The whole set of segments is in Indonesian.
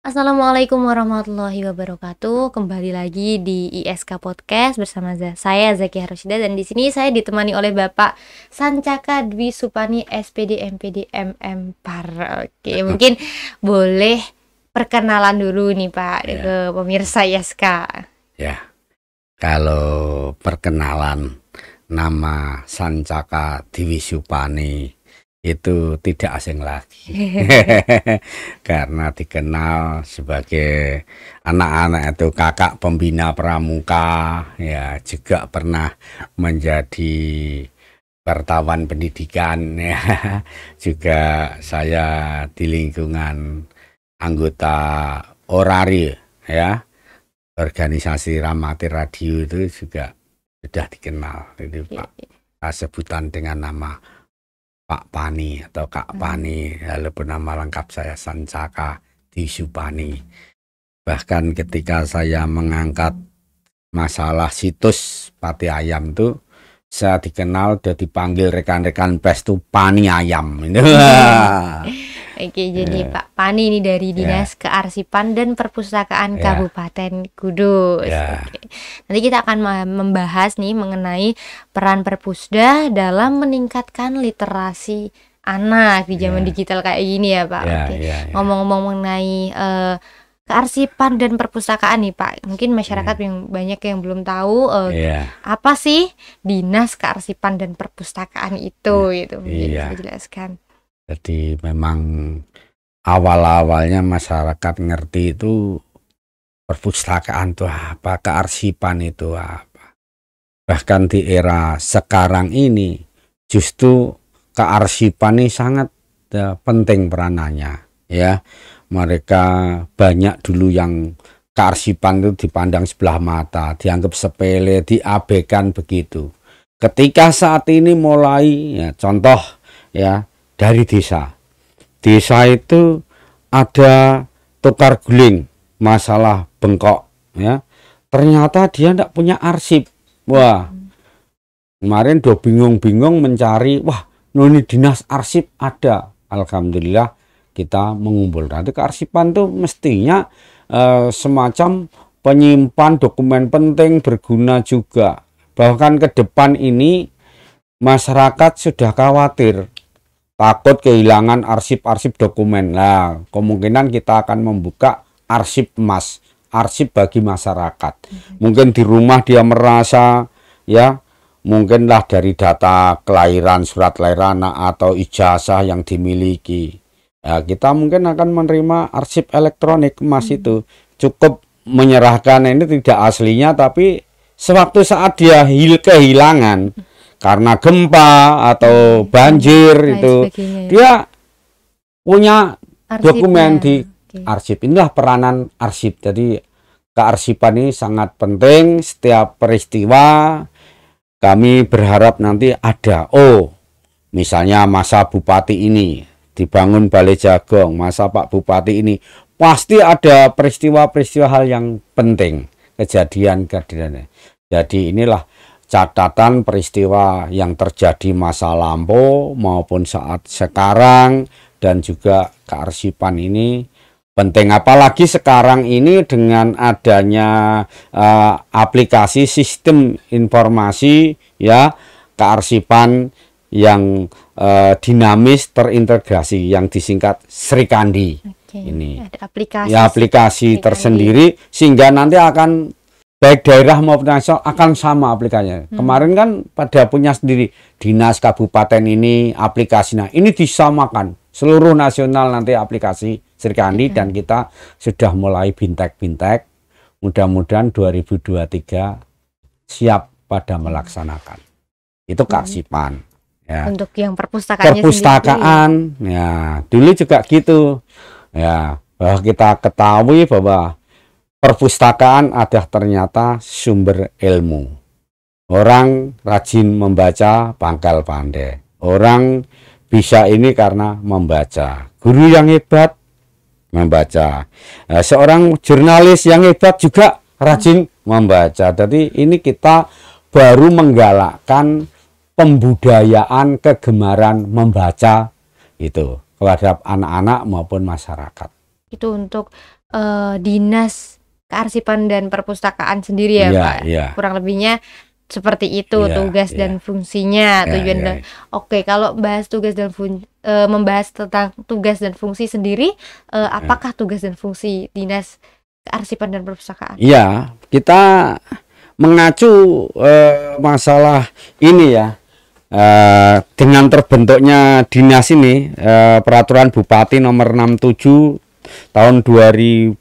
Assalamualaikum warahmatullahi wabarakatuh. Kembali lagi di ISK Podcast bersama saya Zakia Rosyida, dan di sini saya ditemani oleh Bapak Sancaka Dwi Supani SPD MPD MM Par. Oke, mungkin boleh perkenalan dulu nih Pak ke pemirsa ISK. Ya, kalau perkenalan nama Sancaka Dwi Supani itu tidak asing lagi karena dikenal sebagai anak-anak itu kakak pembina pramuka, ya juga pernah menjadi wartawan pendidikan, ya juga saya di lingkungan anggota Orari, ya organisasi Ramati Radio itu juga sudah dikenal. Itu Pak sebutan dengan nama Pak Pani atau Kak Pani, lalu nama lengkap saya Sancaka Dwi Supani. Bahkan ketika saya mengangkat masalah situs Pati Ayam itu, saya dikenal dan dipanggil rekan-rekan pes itu Pani Ayam. Oke, jadi Pak Pani ini dari Dinas Kearsipan dan Perpustakaan Kabupaten Kudus. Oke. Nanti kita akan membahas nih mengenai peran Perpusda dalam meningkatkan literasi anak di zaman digital kayak gini ya Pak. Ngomong-ngomong mengenai kearsipan dan perpustakaan nih Pak, mungkin masyarakat yang banyak yang belum tahu apa sih Dinas Kearsipan dan Perpustakaan itu, gitu. Mungkin bisa dijelaskan. Jadi memang awal-awalnya masyarakat ngerti itu perpustakaan itu apa, kearsipan itu apa. Bahkan di era sekarang ini justru kearsipan ini sangat penting peranannya, ya. Mereka banyak dulu yang kearsipan itu dipandang sebelah mata, dianggap sepele, diabaikan begitu. Ketika saat ini mulai, ya, contoh ya dari desa itu ada tukar guling masalah bengkok, ya. Ternyata dia tidak punya arsip. Wah, kemarin udah bingung-bingung mencari, wah, ini dinas arsip ada. Alhamdulillah kita mengumpul. Nanti kearsipan tuh mestinya semacam penyimpan dokumen penting berguna juga. Bahkan ke depan ini masyarakat sudah khawatir, takut kehilangan arsip-arsip dokumen. Nah, kemungkinan kita akan membuka arsip emas, arsip bagi masyarakat. Mungkin di rumah dia merasa, ya, mungkinlah dari data kelahiran, surat kelahiran atau ijazah yang dimiliki. Ya, kita mungkin akan menerima arsip elektronik emas itu. Cukup menyerahkan ini tidak aslinya, tapi sewaktu saat dia kehilangan karena gempa atau banjir itu, dia punya dokumen di arsip. Inilah peranan arsip. Jadi kearsipan ini sangat penting. Setiap peristiwa kami berharap nanti ada, misalnya masa Bupati ini dibangun Balai Jagong, masa Pak Bupati ini pasti ada peristiwa-peristiwa hal yang penting, kejadian-kejadian. Jadi inilah catatan peristiwa yang terjadi masa lampau maupun saat sekarang, dan juga kearsipan ini penting. Apalagi sekarang ini dengan adanya aplikasi sistem informasi, ya, kearsipan yang dinamis terintegrasi yang disingkat Srikandi. Ini ada aplikasi, ya, aplikasi tersendiri sehingga nanti akan baik daerah maupun nasional akan sama aplikasinya. Kemarin kan pada punya sendiri dinas kabupaten ini aplikasinya, ini disamakan seluruh nasional nanti aplikasi Srikandi. Dan kita sudah mulai bintek-bintek, mudah-mudahan 2023 siap pada melaksanakan. Itu kearsipan. Ya. Untuk yang perpustakaannya perpustakaan sendiri, ya dulu juga gitu, ya, bahwa kita ketahui bahwa perpustakaan ada ternyata sumber ilmu. Orang rajin membaca pangkal pandai. Orang bisa ini karena membaca. Guru yang hebat membaca. Seorang jurnalis yang hebat juga rajin membaca. Jadi ini kita baru menggalakkan pembudayaan kegemaran membaca itu kepada anak-anak maupun masyarakat. Itu untuk Dinas Kearsipan dan Perpustakaan sendiri ya, Pak? Kurang lebihnya seperti itu tugas dan fungsinya, tujuan. Oke, kalau bahas tugas dan membahas tentang tugas dan fungsi sendiri, apakah tugas dan fungsi Dinas Kearsipan dan Perpustakaan? Iya, kita mengacu masalah ini ya, dengan terbentuknya dinas ini, peraturan Bupati nomor 67 tahun 2021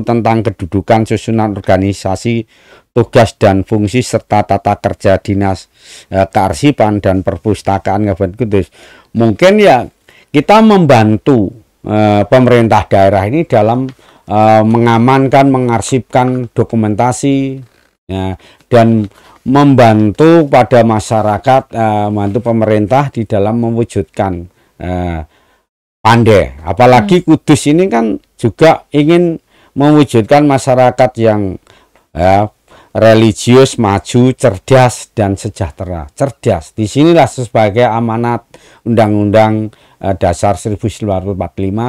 tentang kedudukan, susunan organisasi, tugas dan fungsi serta tata kerja Dinas Kearsipan dan Perpustakaan Kabupaten Kudus. Mungkin ya kita membantu pemerintah daerah ini dalam mengamankan, mengarsipkan dokumentasi ya, dan membantu pada masyarakat, membantu pemerintah di dalam mewujudkan pandai. Apalagi Kudus ini kan juga ingin mewujudkan masyarakat yang religius, maju, cerdas dan sejahtera. Cerdas, disinilah sebagai amanat Undang-Undang Dasar 1945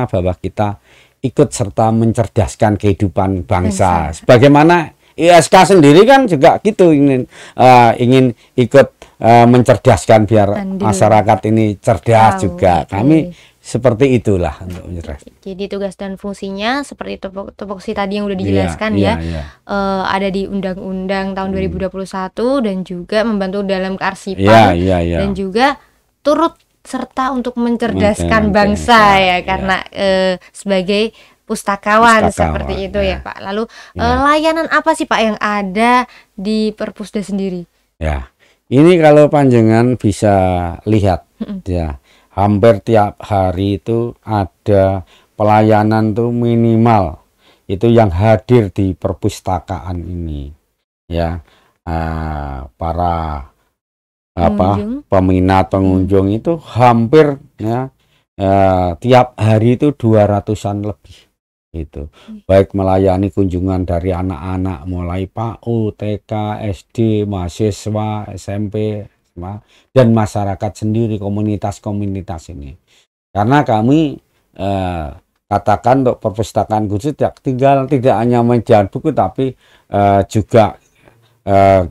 bahwa kita ikut serta mencerdaskan kehidupan bangsa. Sebagaimana ISK sendiri kan juga gitu, ingin ikut mencerdaskan biar masyarakat ini cerdas juga. Kami seperti itulah untuk mencerdaskan. Jadi tugas dan fungsinya seperti tupoksi tadi yang udah dijelaskan ada di Undang-Undang tahun 2021 dan juga membantu dalam kearsipan dan juga turut serta untuk mencerdaskan bangsa ya, karena sebagai pustakawan seperti itu ya Pak. Lalu layanan apa sih Pak yang ada di Perpusda sendiri? Ya, ini kalau panjenengan bisa lihat ya, hampir tiap hari itu ada pelayanan tuh minimal itu yang hadir di perpustakaan ini ya, para peminat, pengunjung itu hampir ya, tiap hari itu 200-an lebih itu, baik melayani kunjungan dari anak-anak mulai PAUD, TK, SD, mahasiswa, SMP dan masyarakat sendiri, komunitas-komunitas ini. Karena kami katakan untuk perpustakaan khusus tidak hanya menjual buku tapi juga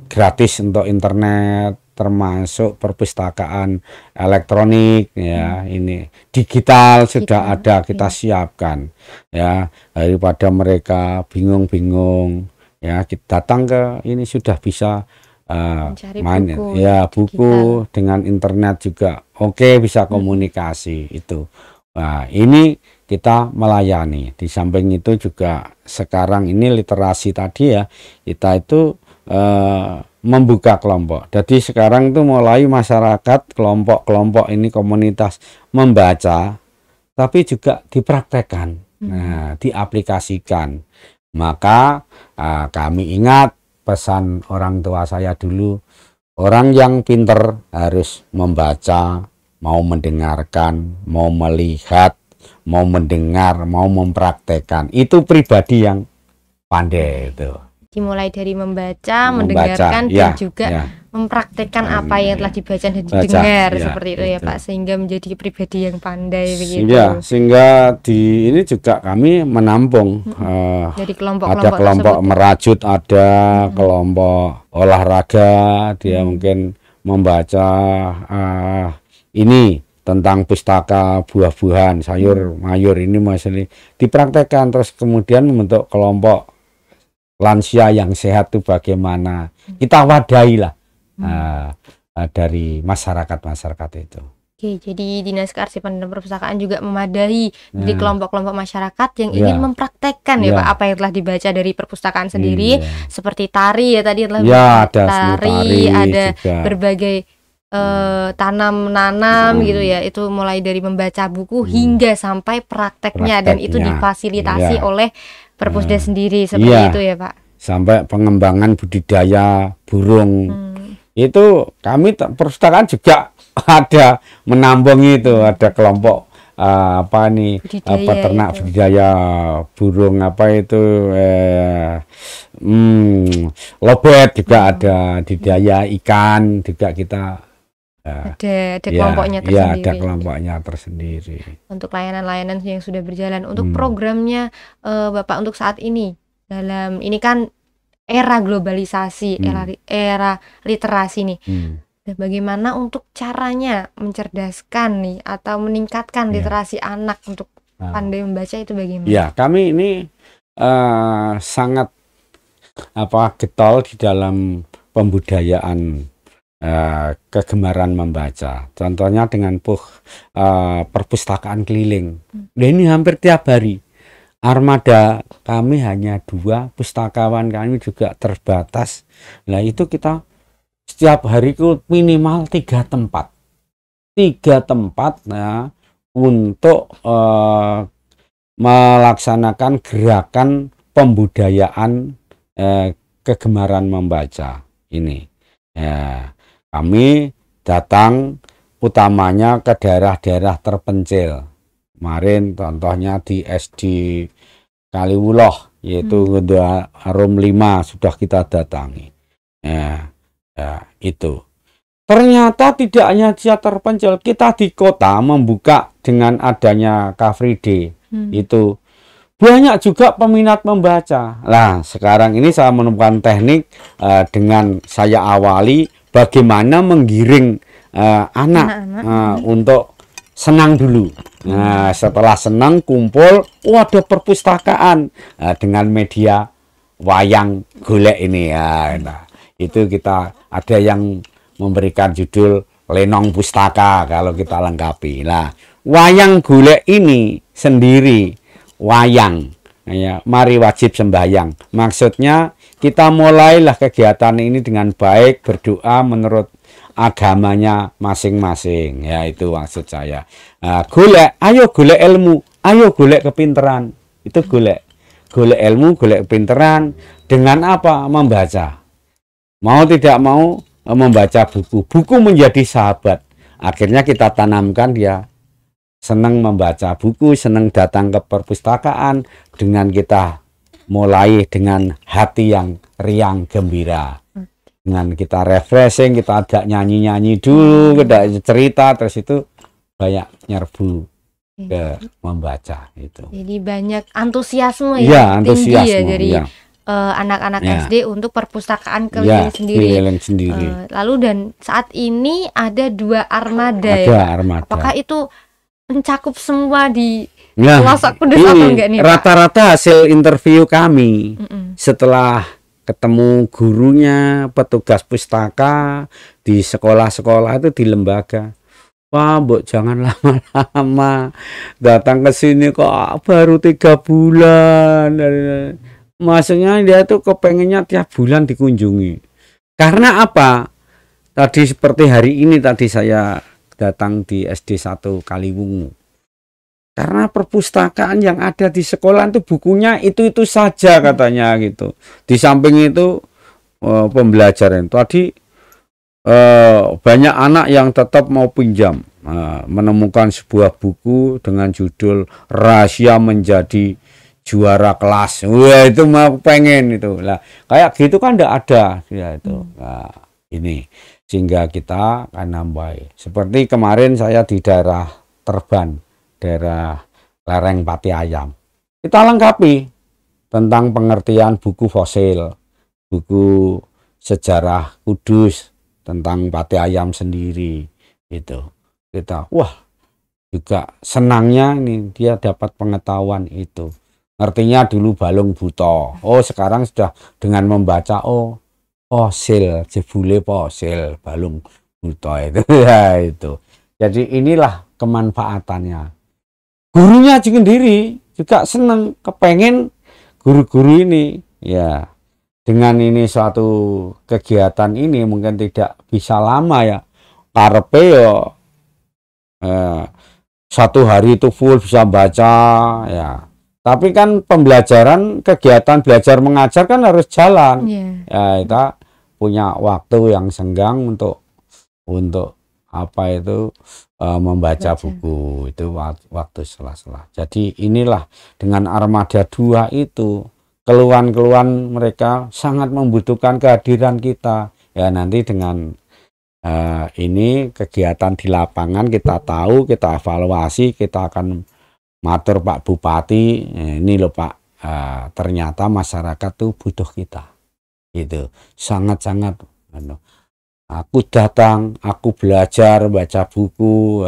gratis untuk internet, termasuk perpustakaan elektronik ya, ini digital sudah ada, kita siapkan ya, daripada mereka bingung-bingung ya, kita datang ke ini sudah bisa main buku, ya buku digital. Dengan internet juga bisa komunikasi itu. Nah, ini kita melayani. Di samping itu juga sekarang ini literasi tadi ya, kita itu membuka kelompok. Jadi sekarang itu mulai masyarakat, kelompok-kelompok ini, komunitas membaca, tapi juga dipraktekkan, diaplikasikan. Maka kami ingat pesan orang tua saya dulu, orang yang pinter harus membaca, mau mendengarkan, mau melihat, mau mendengar, mau mempraktekkan. Itu pribadi yang pandai itu. Dimulai dari membaca, mendengarkan dan juga mempraktekkan apa yang telah dibaca dan didengar seperti itu ya Pak, sehingga menjadi pribadi yang pandai begitu. Ya, sehingga di ini juga kami menampung jadi ada kelompok merajut, ada kelompok olahraga, dia mungkin membaca ini tentang pustaka buah-buahan, sayur mayur, ini masih dipraktekkan, terus kemudian membentuk kelompok lansia yang sehat itu bagaimana, kita wadahi lah dari masyarakat itu. Oke, jadi Dinas Kearsipan dan Perpustakaan juga memadai dari kelompok-kelompok masyarakat yang ingin mempraktekkan ya Pak, apa yang telah dibaca dari perpustakaan sendiri, seperti tari ya tadi adalah tari, ada juga berbagai tanam-nanam gitu ya, itu mulai dari membaca buku hingga sampai prakteknya, dan itu difasilitasi oleh Perpusda sendiri seperti itu ya Pak. Sampai pengembangan budidaya burung. Itu kami perpustakaan juga ada menampung itu, ada kelompok peternak budidaya burung lobet juga ada, budidaya ikan juga kita Ada kelompoknya Ya, ada tersendiri. kelompoknya tersendiri. Untuk layanan-layanan yang sudah berjalan, untuk programnya Bapak untuk saat ini, dalam ini kan era globalisasi, era literasi nih. Dan bagaimana untuk caranya mencerdaskan nih atau meningkatkan literasi anak untuk pandai membaca itu bagaimana? Ya, kami ini sangat getol di dalam pembudayaan kegemaran membaca. Contohnya dengan perpustakaan keliling. Nah, ini hampir tiap hari. Armada kami hanya 2, pustakawan kami juga terbatas. Nah, itu kita setiap hari itu minimal 3 tempat. 3 tempat untuk melaksanakan gerakan pembudayaan kegemaran membaca ini. Kami datang utamanya ke daerah-daerah terpencil. Kemarin contohnya di SD Kaliwuloh, yaitu Harum 5 sudah kita datangi. Itu. Ternyata tidak hanya dia terpencil, kita di kota membuka dengan adanya Car Free Day. Itu banyak juga peminat membaca. Nah, sekarang ini saya menemukan teknik dengan saya awali bagaimana menggiring anak untuk senang dulu. Nah, setelah senang kumpul, ada perpustakaan dengan media wayang golek ini ya. Nah, itu kita ada yang memberikan judul Lenong Pustaka kalau kita lengkapi. Nah, wayang golek ini sendiri wayang ya, mari wajib sembahyang. Maksudnya kita mulailah kegiatan ini dengan baik, berdoa menurut agamanya masing-masing. Ya, itu maksud saya. Golek, ayo golek ilmu, ayo golek kepinteran. Itu golek ilmu, golek kepinteran dengan apa? Membaca. Mau tidak mau membaca buku. Buku menjadi sahabat. Akhirnya kita tanamkan dia senang membaca buku, senang datang ke perpustakaan, dengan kita mulai dengan hati yang riang gembira. Dengan kita refreshing, kita ada nyanyi-nyanyi dulu, kita cerita, terus itu banyak nyerbu ke membaca itu. Jadi banyak antusiasme ya, tinggi ya dari anak-anak SD untuk perpustakaan keliling sendiri. Lalu dan saat ini ada 2 armada armada. Apakah itu mencakup semua di pelosok Kudus atau enggak nih, Pak? Rata-rata hasil interview kami setelah ketemu gurunya, petugas pustaka di sekolah-sekolah itu, di lembaga. Wah, Mbok jangan lama-lama datang ke sini kok baru 3 bulan. Maksudnya dia tuh kepengennya tiap bulan dikunjungi. Karena apa? Tadi seperti hari ini tadi saya datang di SD 1 Kaliwungu. Karena perpustakaan yang ada di sekolah itu bukunya itu saja katanya gitu. Di samping itu pembelajaran. Tadi banyak anak yang tetap mau pinjam, menemukan sebuah buku dengan judul Rahasia Menjadi Juara Kelas. Wah, itu mau pengen itu. Lah, kayak gitu kan enggak ada ya itu. Nah, ini sehingga kita akan nambah. Seperti kemarin saya di daerah Terban, daerah lereng Pati Ayam. Kita lengkapi tentang pengertian buku fosil, buku sejarah Kudus, tentang Pati Ayam sendiri. Itu kita juga senangnya nih dia dapat pengetahuan itu. Artinya dulu balung buta. Sekarang sudah dengan membaca fosil, jebule fosil, balung buta itu ya itu. Jadi inilah kemanfaatannya. Gurunya sendiri juga senang, kepengen guru-guru ini ya. Dengan ini suatu kegiatan ini mungkin tidak bisa lama ya. Karepe ya 1 hari itu full bisa baca ya. Tapi kan pembelajaran, kegiatan belajar mengajar kan harus jalan. Ya, kita punya waktu yang senggang untuk membaca buku itu waktu sela-sela. Jadi inilah dengan armada 2 itu, keluhan-keluhan mereka sangat membutuhkan kehadiran kita. Ya, nanti dengan ini kegiatan di lapangan kita tahu, kita evaluasi, kita akan matur Pak Bupati, ini loh Pak, ternyata masyarakat tuh butuh kita, gitu, sangat-sangat. Aku datang, aku belajar baca buku,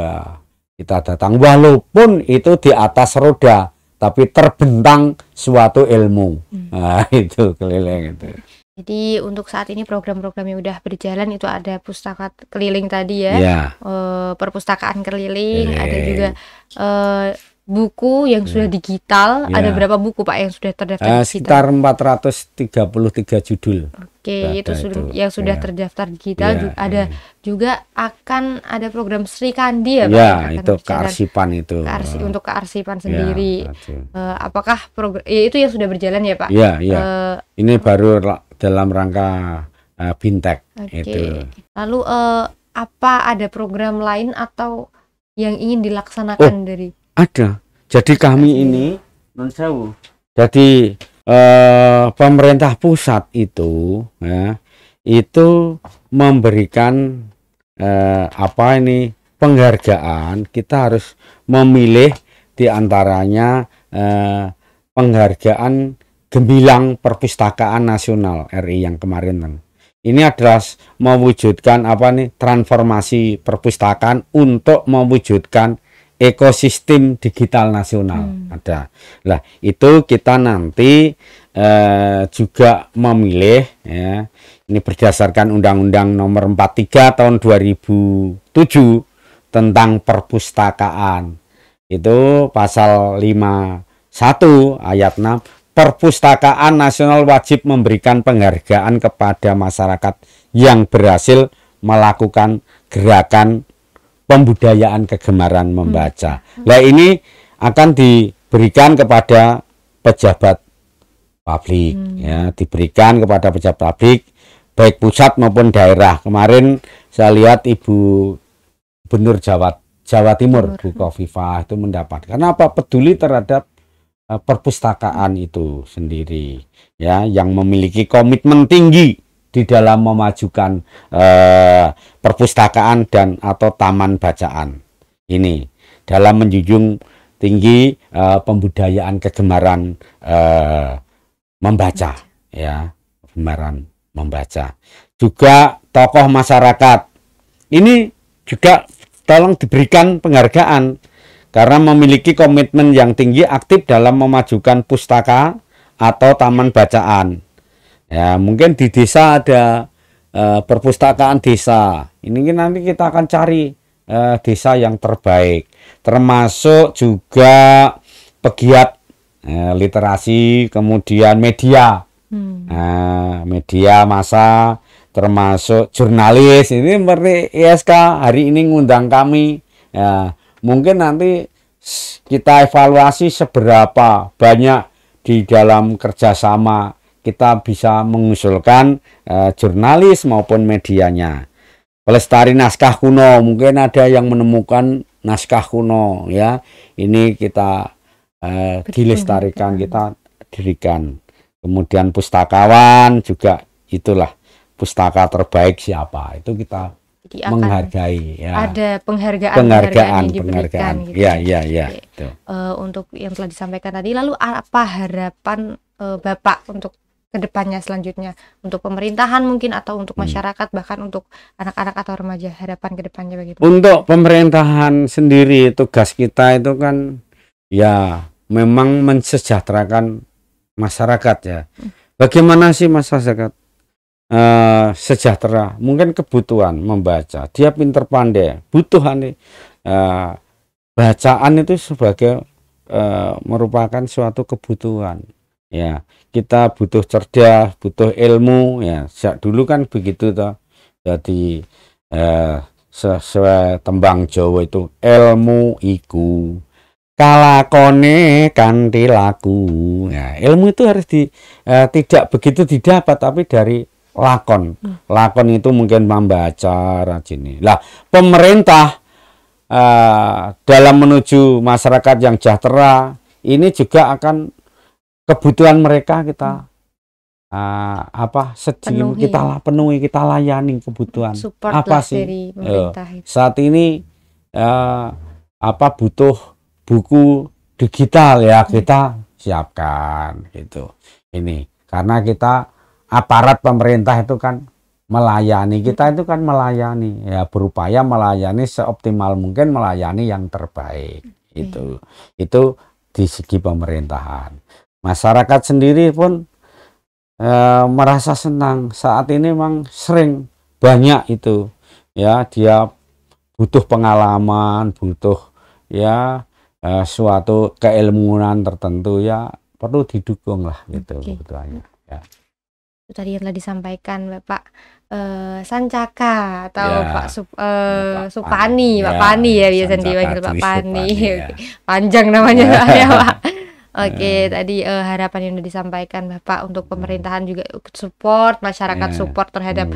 kita datang walaupun itu di atas roda, tapi terbentang suatu ilmu. Nah, itu keliling itu. Jadi untuk saat ini program-program yang udah berjalan itu ada pustaka keliling tadi ya, perpustakaan keliling, ada juga buku yang sudah digital. Ada berapa buku Pak yang sudah terdaftar digital? Sekitar 433 judul. Oke, itu yang sudah terdaftar digital. Ada juga akan ada program Sri Kandi ya Pak? Ya, itu kearsipan itu. Untuk kearsipan sendiri. Apakah program itu yang sudah berjalan ya Pak? Iya, iya. Ini baru dalam rangka Bintek itu. Lalu apa ada program lain atau yang ingin dilaksanakan dari? Ada. Jadi kami ini jadi pemerintah pusat itu itu memberikan penghargaan. Kita harus memilih diantaranya penghargaan Gemilang Perpustakaan Nasional RI yang kemarin kan. Ini adalah mewujudkan transformasi perpustakaan untuk mewujudkan ekosistem digital nasional. Ada. Lah, itu kita nanti juga memilih ya. Ini berdasarkan Undang-Undang Nomor 43 tahun 2007 tentang perpustakaan. Itu pasal 51 ayat 6. Perpustakaan Nasional wajib memberikan penghargaan kepada masyarakat yang berhasil melakukan gerakan pembudayaan kegemaran membaca. Nah, ini akan diberikan kepada pejabat publik, ya, diberikan kepada pejabat publik baik pusat maupun daerah. Kemarin saya lihat Ibu Gubernur Jawa Timur, Bu Khofifah itu mendapat. Karena apa? Peduli terhadap perpustakaan itu sendiri, ya, yang memiliki komitmen tinggi di dalam memajukan perpustakaan dan atau taman bacaan ini dalam menjunjung tinggi pembudayaan kegemaran membaca, ya, kegemaran membaca. Juga tokoh masyarakat ini juga tolong diberikan penghargaan karena memiliki komitmen yang tinggi aktif dalam memajukan pustaka atau taman bacaan. Ya, mungkin di desa ada perpustakaan desa. Ini nanti kita akan cari desa yang terbaik. Termasuk juga pegiat literasi, kemudian media. Media massa, termasuk jurnalis. Ini seperti ISK hari ini ngundang kami. Ya, mungkin nanti kita evaluasi seberapa banyak di dalam kerjasama kita bisa mengusulkan jurnalis maupun medianya. Pelestari naskah kuno, mungkin ada yang menemukan naskah kuno, ya. Ini kita dilestarikan, kita dirikan. Kemudian pustakawan juga, itulah pustaka terbaik siapa, itu kita menghargai, ya. Ada penghargaan yang diberikan gitu. Ya. Untuk yang telah disampaikan tadi, lalu apa harapan Bapak untuk kedepannya selanjutnya, untuk pemerintahan mungkin atau untuk masyarakat, bahkan untuk anak-anak atau remaja, harapan kedepannya begitu? Untuk pemerintahan sendiri, tugas kita itu kan ya memang mensejahterakan masyarakat, ya. Bagaimana sih masyarakat sejahtera? Mungkin kebutuhan membaca, dia pinter pandai, butuhan bacaan itu sebagai merupakan suatu kebutuhan, ya. Kita butuh cerdas, butuh ilmu, ya. Sejak dulu kan begitu toh. Jadi sesuai tembang Jawa itu, ilmu iku kalakone kanthi laku. Ya, ilmu itu harus tidak begitu didapat, tapi dari lakon. Lakon itu mungkin membaca, rajin. Lah, pemerintah dalam menuju masyarakat yang sejahtera ini juga akan kebutuhan mereka kita sedikit penuhi, kita layani kebutuhan. Support apa lah sih dari pemerintah itu. saat ini butuh buku digital ya, kita siapkan gitu. Ini karena kita aparat pemerintah itu kan melayani, kita itu kan melayani ya, berupaya melayani seoptimal mungkin, melayani yang terbaik. Itu di segi pemerintahan. Masyarakat sendiri pun merasa senang saat ini, memang sering banyak itu ya, dia butuh pengalaman, butuh ya suatu keilmuan tertentu ya, perlu didukung lah gitu kebutuhannya ya. Itu tadi yang telah disampaikan Bapak Sancaka atau ya, Pak Supani, Pak Pani ya biasa dipanggil Pak Pani. Ya. Panjang namanya ya Pak. Oke, tadi harapan yang sudah disampaikan Bapak untuk pemerintahan juga support, masyarakat support terhadap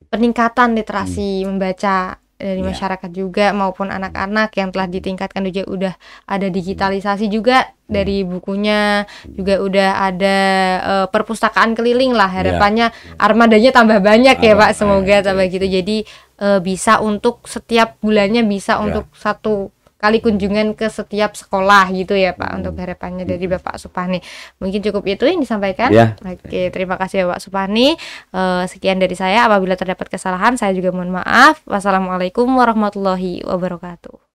peningkatan literasi membaca dari masyarakat juga, maupun anak-anak yang telah ditingkatkan juga, udah ada digitalisasi juga dari bukunya, juga udah ada perpustakaan keliling lah, harapannya armadanya tambah banyak ya Pak, semoga tambah gitu, jadi bisa untuk setiap bulannya bisa untuk satu kali kunjungan ke setiap sekolah gitu ya Pak, untuk harapannya dari Bapak Supani. Mungkin cukup itu yang disampaikan. Oke, terima kasih Bapak Supani. Sekian dari saya. Apabila terdapat kesalahan, saya juga mohon maaf. Wassalamualaikum warahmatullahi wabarakatuh.